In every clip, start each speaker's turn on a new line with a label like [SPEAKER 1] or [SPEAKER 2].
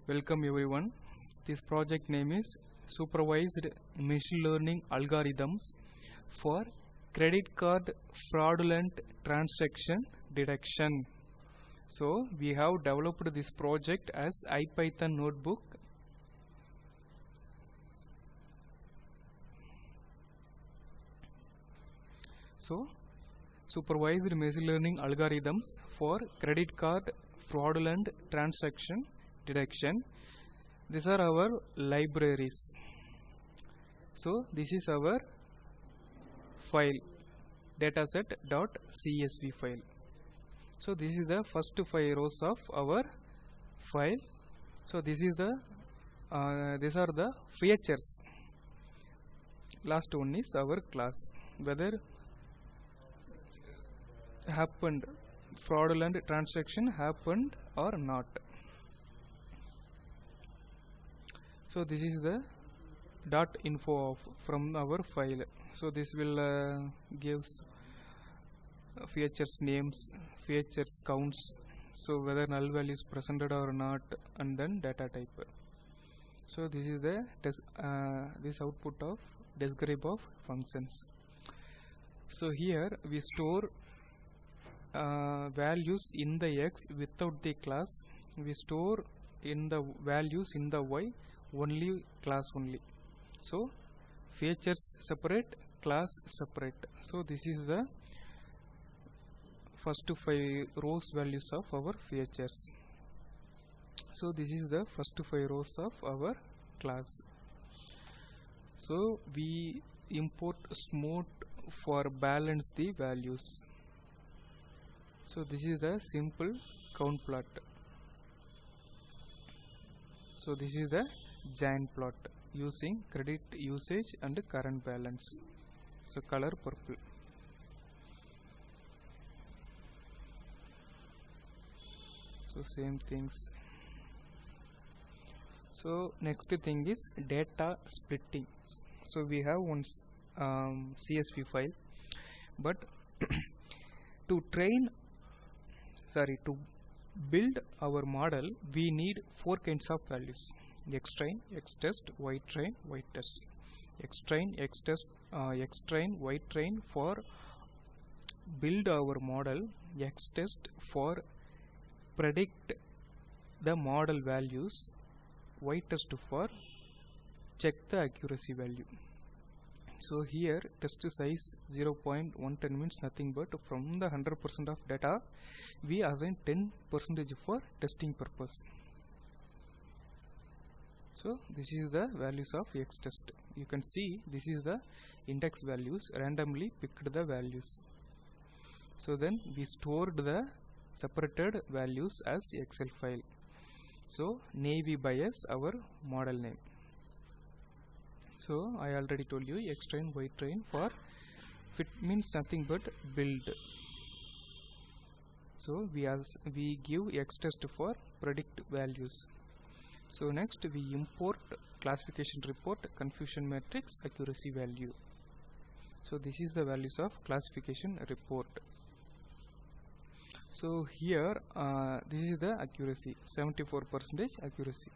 [SPEAKER 1] Welcome everyone. This project name is Supervised Machine Learning Algorithms for Credit Card Fraudulent Transaction Detection. So we have developed this project as IPython notebook. So Supervised Machine Learning Algorithms for Credit Card Fraudulent Transaction Detection. These are our libraries. So this is our file, dataset.csv file. So this is the first 5 rows of our file. So this is the these are the features. Last one is our class, whether happened fraudulent transaction happened or not. So this is the .info of from our file. So this will gives features names, features counts, so whether null value is presented or not, and then data type. So this is the this output of describe of functions. So here we store values in the x without the class. We store in the values in the y only class only. So features separate, class separate. So this is the first 5 rows values of our features. So this is the first 5 rows of our class. So we import smooth for balance the values. So this is the simple count plot. So this is the giant plot using credit usage and current balance. So color purple. So same things. So next thing is data splitting. So we have one CSV file, but to build our model we need 4 kinds of values: x train, x test, y train, y test. X train, x test, x train, y train for build our model, x test for predict the model values, y test for check the accuracy value. So here test size 0.110 means nothing but from the 100% of data we assign 10% for testing purpose. So this is the values of x test. You can see this is the index values, randomly picked the values. So then we stored the separated values as Excel file. So navy bias our model name. So I already told you x train, y train for fit means nothing but build. So we give x test for predict values. So next we import classification report, confusion matrix, accuracy value. So this is the values of classification report. So here this is the accuracy, 74% accuracy.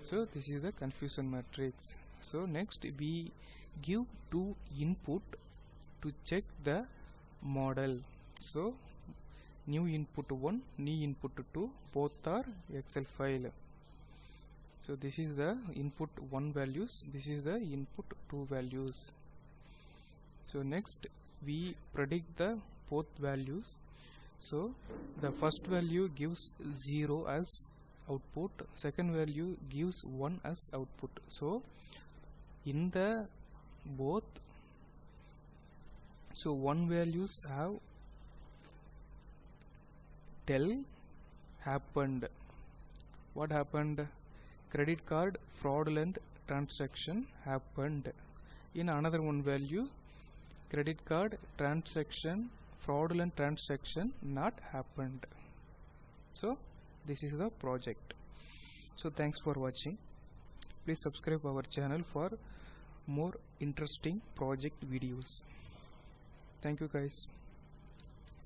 [SPEAKER 1] So this is the confusion matrix. So next we give 2 input to check the model. So new input 1, new input 2, both are Excel file. So this is the input 1 values, this is the input 2 values. So next we predict the both values. So the first value gives 0 as output, second value gives 1 as output. So in the both, so 1 values have tell happened. What happened? Credit card fraudulent transaction happened. In another 1 value, credit card transaction fraudulent transaction not happened. So this is the project. So thanks for watching. Please subscribe our channel for more interesting project videos. Thank you guys.